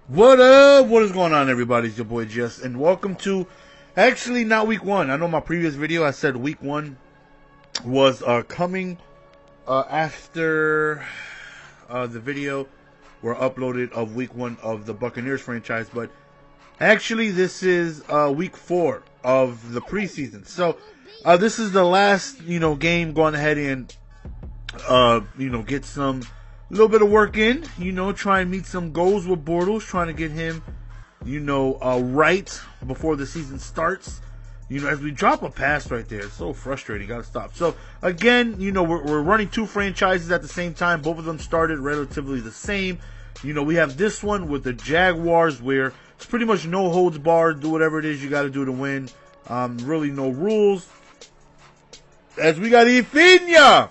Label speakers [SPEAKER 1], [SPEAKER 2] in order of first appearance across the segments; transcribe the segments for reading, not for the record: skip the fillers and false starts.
[SPEAKER 1] What up? What is going on, everybody? It's your boy Jess, and welcome to, actually not week one. I know my previous video I said week one was coming after the video were uploaded of week one of the Buccaneers franchise, but actually this is week 4 of the preseason. So this is the last game. Going ahead and get some little bit of work in, try and meet some goals with Bortles, trying to get him, right before the season starts. As we drop a pass right there, it's so frustrating. Got to stop. So, again, we're running 2 franchises at the same time. Both of them started relatively the same. We have this one with the Jaguars where it's pretty much no holds barred. Do whatever it is you got to do to win. Really no rules. As we got Ifinia,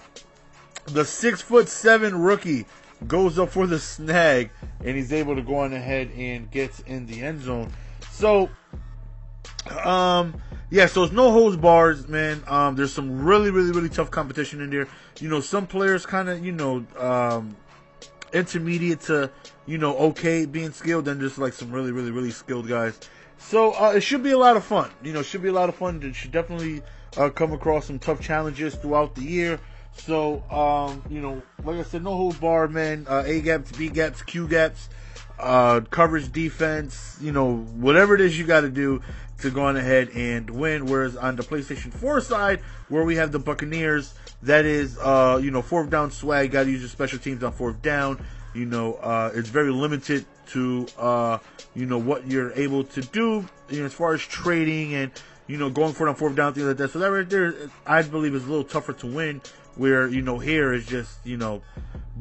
[SPEAKER 1] the 6'7" rookie, goes up for the snag, and he's able to go on ahead and gets in the end zone. So, so it's no holds bars, man. There's some really tough competition in there. Some players kind of, intermediate to, okay being skilled, then just like some really skilled guys. So, it should be a lot of fun. It should be a lot of fun. It should definitely come across some tough challenges throughout the year. So, like I said, no holds barred, man. A gaps, B gaps, Q gaps, coverage defense, whatever it is you got to do to go on ahead and win. Whereas on the PlayStation 4 side, where we have the Buccaneers, that is, 4th down swag. Got to use your special teams on 4th down. It's very limited to, what you're able to do, as far as trading and, going for it on 4th down, things like that. So that right there, I believe, is a little tougher to win. Where, here is just, do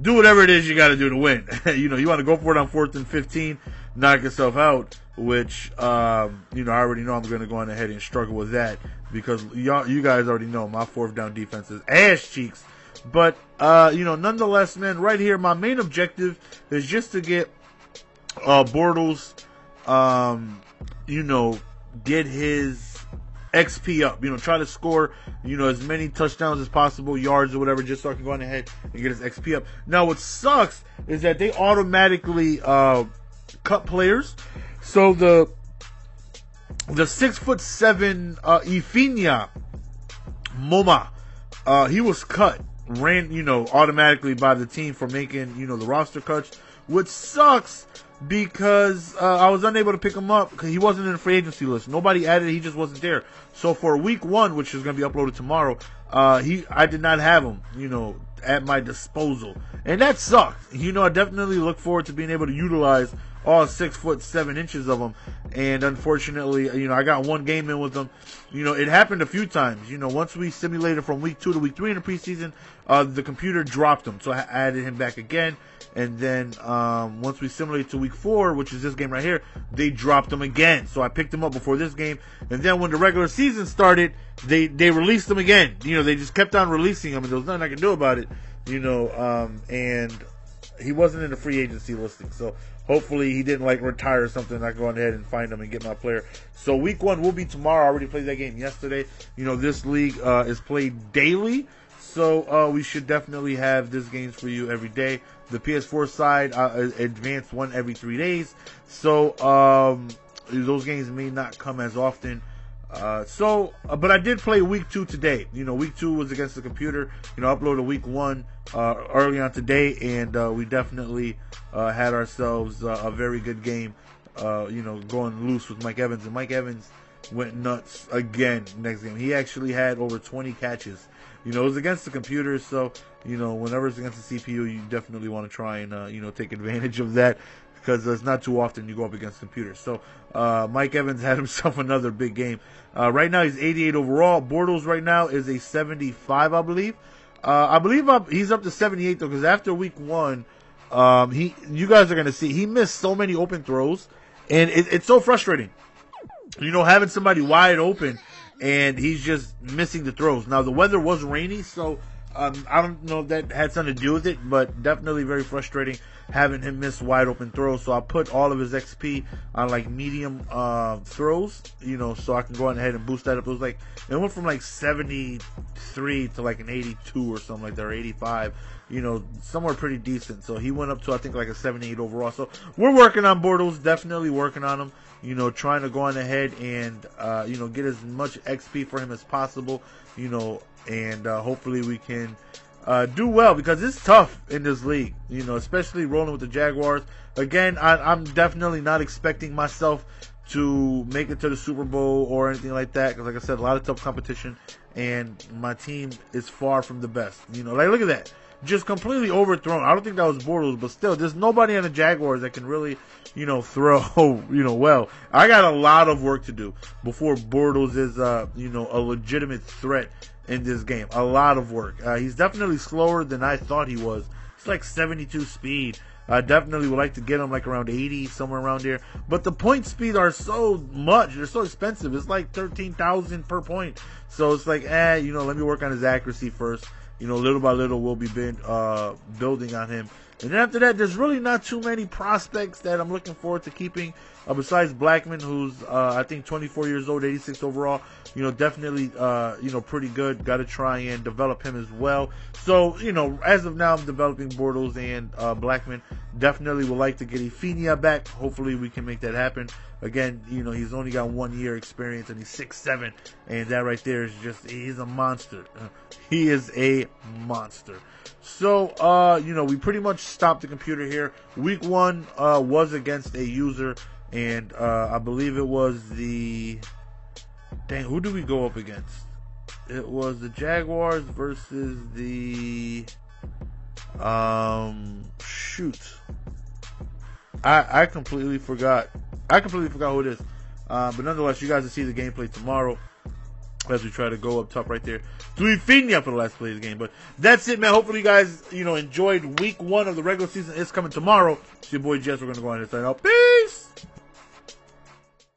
[SPEAKER 1] whatever it is you got to do to win. You want to go for it on 4th and 15, knock yourself out, which, I already know I'm going to go on ahead and struggle with that because you guys already know my 4th down defense is ass cheeks. But, nonetheless, man, right here, my main objective is just to get, Bortles, get his XP up, try to score, as many touchdowns as possible, yards or whatever, just so I can go on ahead and get his XP up. Now, what sucks is that they automatically cut players. So the 6'7" Ifinia Moma, he was cut, ran, automatically by the team for making, the roster cuts, which sucks. Because I was unable to pick him up because he wasn't in the free agency list. Nobody added, he just wasn't there. So for week 1, which is going to be uploaded tomorrow, I did not have him, at my disposal. And that sucked. I definitely look forward to being able to utilize all 6'7" of him. And unfortunately, I got 1 game in with him. It happened a few times. Once we simulated from week 2 to week 3 in the preseason, the computer dropped him. So I added him back again. And then once we simulated to week 4, which is this game right here, they dropped him again. So I picked him up before this game. And then when the regular season started, they released him again. They just kept on releasing him, and there was nothing I could do about it. And he wasn't in the free agency listing. So hopefully he didn't retire or something. I can go on ahead and find him and get my player. So week 1 will be tomorrow. I already played that game yesterday. This league is played daily. So we should definitely have this games for you every day. The PS4 side, advanced 1 every 3 days. So those games may not come as often. But I did play week 2 today. Week 2 was against the computer. Uploaded week 1 early on today, and we definitely had ourselves a very good game. Going loose with Mike Evans, and Mike Evans went nuts again next game. He actually had over 20 catches. It was against the computer, so, whenever it's against the CPU, you definitely want to try and, take advantage of that, because it's not too often you go up against computers. So, Mike Evans had himself another big game. Right now, he's 88 overall. Bortles right now is a 75, I believe. He's up to 78, though, because after week 1, you guys are going to see, he missed so many open throws, and it's so frustrating. Having somebody wide open, and he's just missing the throws. Now, the weather was rainy, so I don't know if that had something to do with it, but definitely very frustrating having him miss wide open throws. So I put all of his XP on like medium throws, you know, so I can go on ahead and boost that up. It went from like 73 to like an 82 or something like that, or 85, you know, somewhere pretty decent. So he went up to, I think, like a 78 overall. So we're working on Bortles, definitely working on him, you know, trying to go on ahead and, you know, get as much XP for him as possible, you know, and hopefully we can do well, because it's tough in this league, you know, especially rolling with the Jaguars. Again, I'm definitely not expecting myself to make it to the Super Bowl or anything like that, because like I said, a lot of tough competition, and my team is far from the best. You know, like, look at that. Just completely overthrown. I don't think that was Bortles, but still, there's nobody on the Jaguars that can really, you know, throw, you know, well. I got a lot of work to do before Bortles is, you know, a legitimate threat in this game. A lot of work. He's definitely slower than I thought he was. It's like 72 speed. I definitely would like to get him like around 80, somewhere around there. But the point speed are so much. They're so expensive. It's like 13,000 per point. So it's like, you know, let me work on his accuracy first. You know, little by little, we'll be building on him. And then after that, there's really not too many prospects that I'm looking forward to keeping. Besides Blackman, who's, I think, 24 years old, 86 overall. You know, definitely, you know, pretty good. Got to try and develop him as well. So, you know, as of now, I'm developing Bortles and Blackman. Definitely would like to get Ifinia back. Hopefully, we can make that happen. Again, you know, he's only got 1 year experience, and he's 6'7", and that right there is just, he's a monster. He is a monster. So, you know, we pretty much stopped the computer here. Week 1 was against a user, and I believe it was the... Dang, who did we go up against? It was the Jaguars versus the... shoot. I completely forgot. I completely forgot who it is. But nonetheless, you guys will see the gameplay tomorrow as we try to go up top right there to Ifinia for the last play of the game. But that's it, man. Hopefully you guys, you know, enjoyed week 1 of the regular season. It's coming tomorrow. It's your boy Jess. We're going to go on and sign out. Peace!